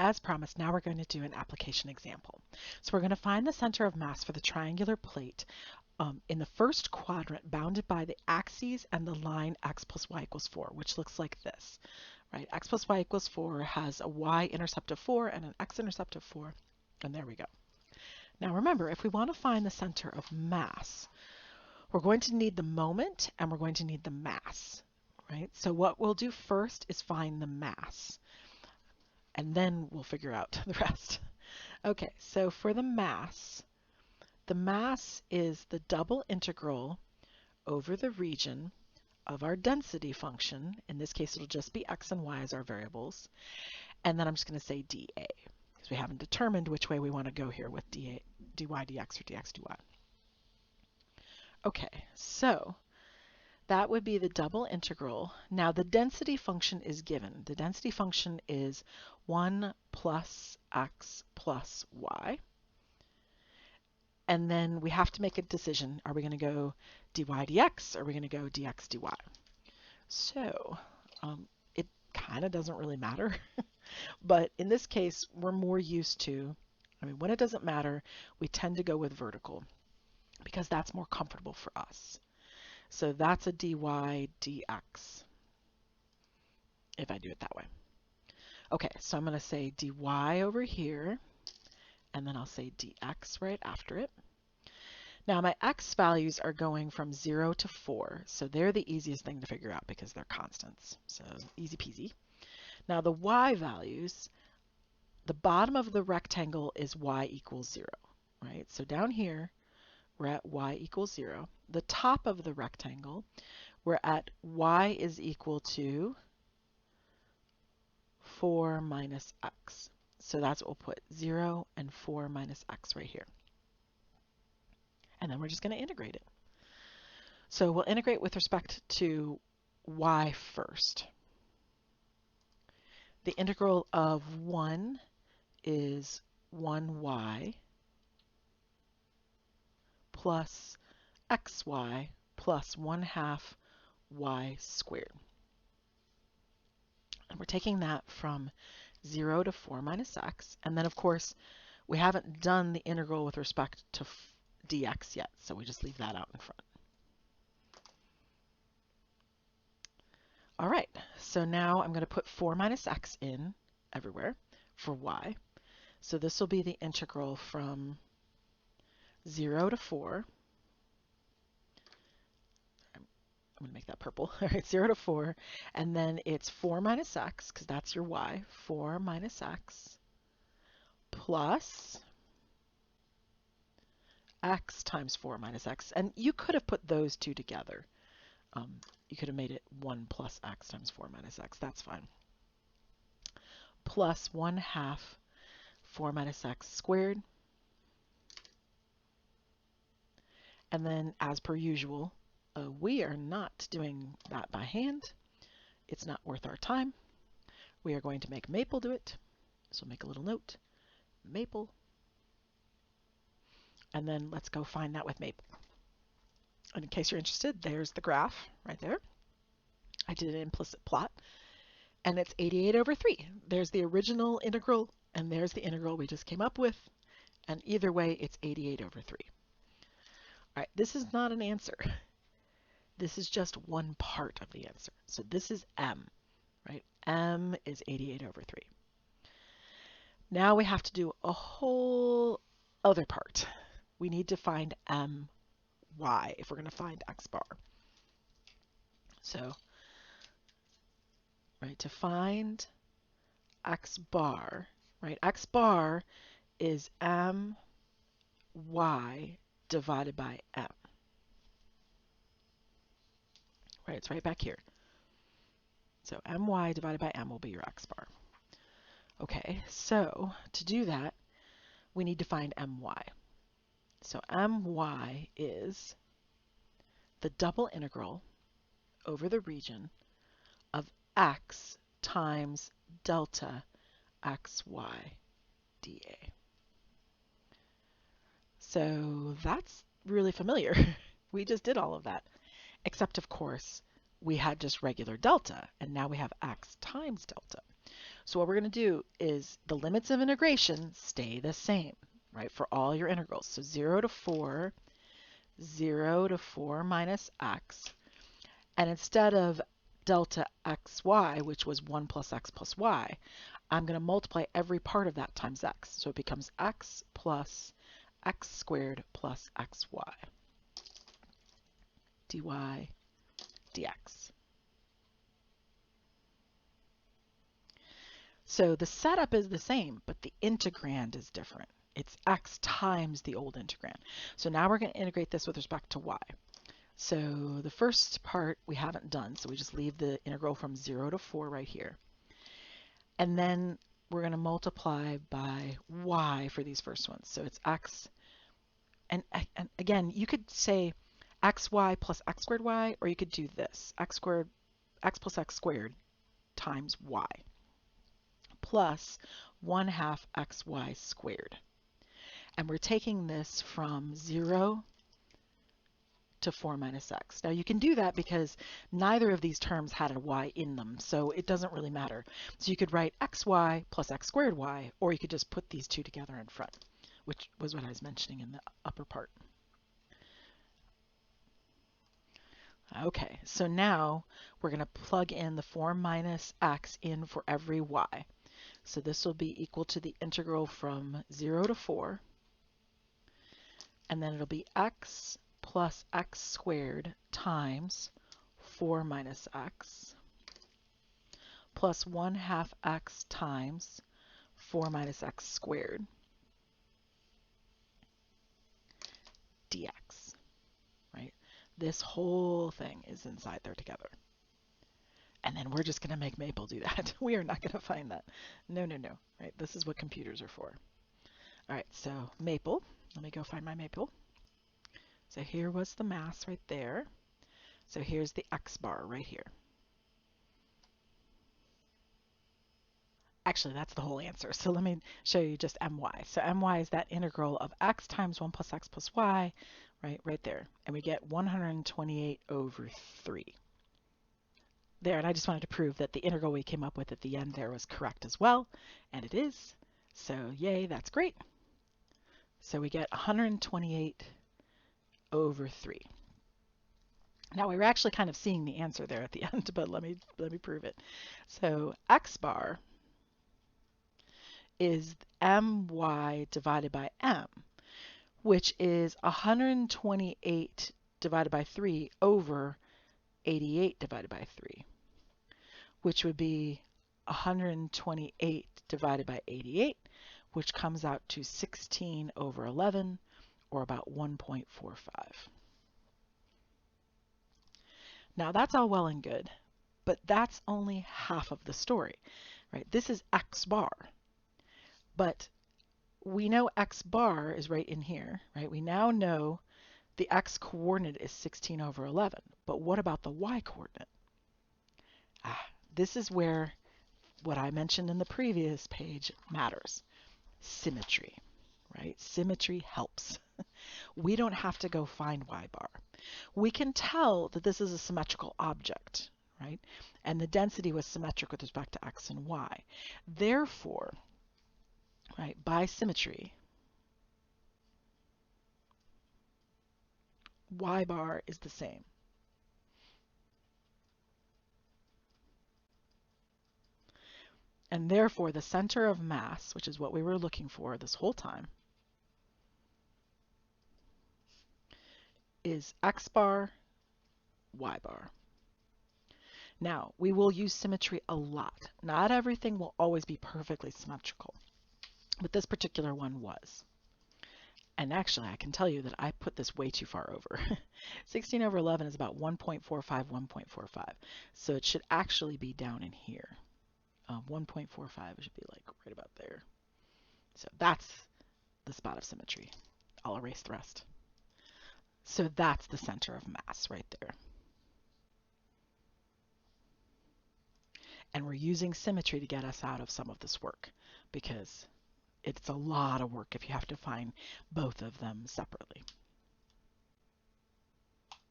as promised, now we're going to do an application example. So we're going to find the center of mass for the triangular plate in the first quadrant bounded by the axes and the line x plus y equals 4, which looks like this, right? X plus y equals 4 has a y-intercept of 4 and an x-intercept of 4, and there we go. Now remember, if we want to find the center of mass, we're going to need the moment and we're going to need the mass, right? So what we'll do first is find the mass, and then we'll figure out the rest. Okay, so for the mass is the double integral over the region of our density function. In this case, it'll just be x and y as our variables. And then I'm just going to say dA, because we haven't determined which way we want to go here with dy dx or dx dy. Okay, so that would be the double integral. Now the density function is given. The density function is 1 plus x plus y. And then we have to make a decision. Are we going to go dy dx or are we going to go dx dy? So it kind of doesn't really matter. But in this case, we're more used to, when it doesn't matter, we tend to go with vertical because that's more comfortable for us. So that's a dy dx if I do it that way. Okay, so I'm going to say dy over here, and then I'll say dx right after it. Now my x values are going from 0 to 4, so they're the easiest thing to figure out because they're constants, so easy peasy. Now the y values, the bottom of the rectangle is y equals 0, right? So down here, we're at y equals 0. The top of the rectangle, we're at y is equal to 4 minus x. So that's what we'll put, 0 and 4 minus x right here. And then we're just going to integrate it. So we'll integrate with respect to y first. The integral of 1 is 1y plus xy plus 1/2 y squared. And we're taking that from 0 to 4 minus x. And then, of course, we haven't done the integral with respect to dx yet, so we just leave that out in front. All right, so now I'm going to put 4 minus x in everywhere for y. So this will be the integral from 0 to 4. I'm going to make that purple. All right, 0 to 4. And then it's 4 minus x, because that's your y. 4 minus x plus x times 4 minus x. And you could have put those two together. You could have made it 1 plus x times 4 minus x. That's fine. Plus 1/2 4 minus x squared. And then, as per usual, we are not doing that by hand. It's not worth our time. We are going to make Maple do it. So make a little note, Maple. And then let's go find that with Maple. And in case you're interested, there's the graph right there. I did an implicit plot, and it's 88 over 3. There's the original integral, and there's the integral we just came up with. And either way, it's 88 over 3. All right, this is not an answer. This is just one part of the answer. So this is m, right? M is 88 over 3. Now we have to do a whole other part. We need to find my if we're going to find x bar. So, right, to find x bar, right, x bar is my divided by m. Right, it's right back here. So my divided by m will be your x bar. Okay, so to do that, we need to find my. So my is the double integral over the region of x times delta xy dA. So that's really familiar. We just did all of that. Except, of course, we had just regular delta, and now we have x times delta. So So what we're going to do is the limits of integration stay the same, right, for all your integrals. So 0 to 4, 0 to 4 minus x. And instead of delta xy, which was 1 plus x plus y, I'm going to multiply every part of that times x. So it becomes x plus x squared plus xy dy dx. So the setup is the same, but the integrand is different. It's x times the old integrand. So now we're going to integrate this with respect to y. So the first part we haven't done, so we just leave the integral from 0 to 4 right here. And then we're going to multiply by y for these first ones. So it's x, and again, you could say xy plus x squared y, or you could do this, x squared, x plus x squared times y, plus 1/2 xy squared. And we're taking this from 0 to 4 minus x. Now you can do that because neither of these terms had a y in them, so it doesn't really matter. So you could write xy plus x squared y, or you could just put these two together in front, which was what I was mentioning in the upper part. Okay, so now we're going to plug in the 4 minus x in for every y. So this will be equal to the integral from 0 to 4, and then it'll be x plus x squared times 4 minus x plus 1/2 x times 4 minus x squared dx, right? This whole thing is inside there together. And then we're just going to make Maple do that. We are not going to find that. No, no, no, right? This is what computers are for. All right, so Maple, let me go find my Maple. So here was the mass right there. So here's the x bar right here. Actually, that's the whole answer. So let me show you just my. So my is that integral of x times 1 plus x plus y, right there. And we get 128 over 3. There, and I just wanted to prove that the integral we came up with at the end there was correct as well, and it is. So yay, that's great. So we get 128 over 3. Now we were actually kind of seeing the answer there at the end, but let me prove it. So x bar is my divided by m, which is 128 divided by 3 over 88 divided by 3, which would be 128 divided by 88, which comes out to 16 over 11, or about 1.45. Now that's all well and good, but that's only half of the story, right? This is x bar, but we know x bar is right in here, right? We now know the x coordinate is 16 over 11, but what about the y coordinate? This is where what I mentioned in the previous page matters. Symmetry, right? Symmetry helps. We don't have to go find y bar. We can tell that this is a symmetrical object, right? And the density was symmetric with respect to x and y. Therefore, right, by symmetry, y bar is the same. And therefore, the center of mass, which is what we were looking for this whole time, is x bar, y bar. Now, we will use symmetry a lot. Not everything will always be perfectly symmetrical, but this particular one was. And actually, I can tell you that I put this way too far over. 16 over 11 is about 1.45, 1.45. So it should actually be down in here. 1.45 should be like right about there. So that's the spot of symmetry. I'll erase the rest. So that's the center of mass right there. And we're using symmetry to get us out of some of this work, because it's a lot of work if you have to find both of them separately.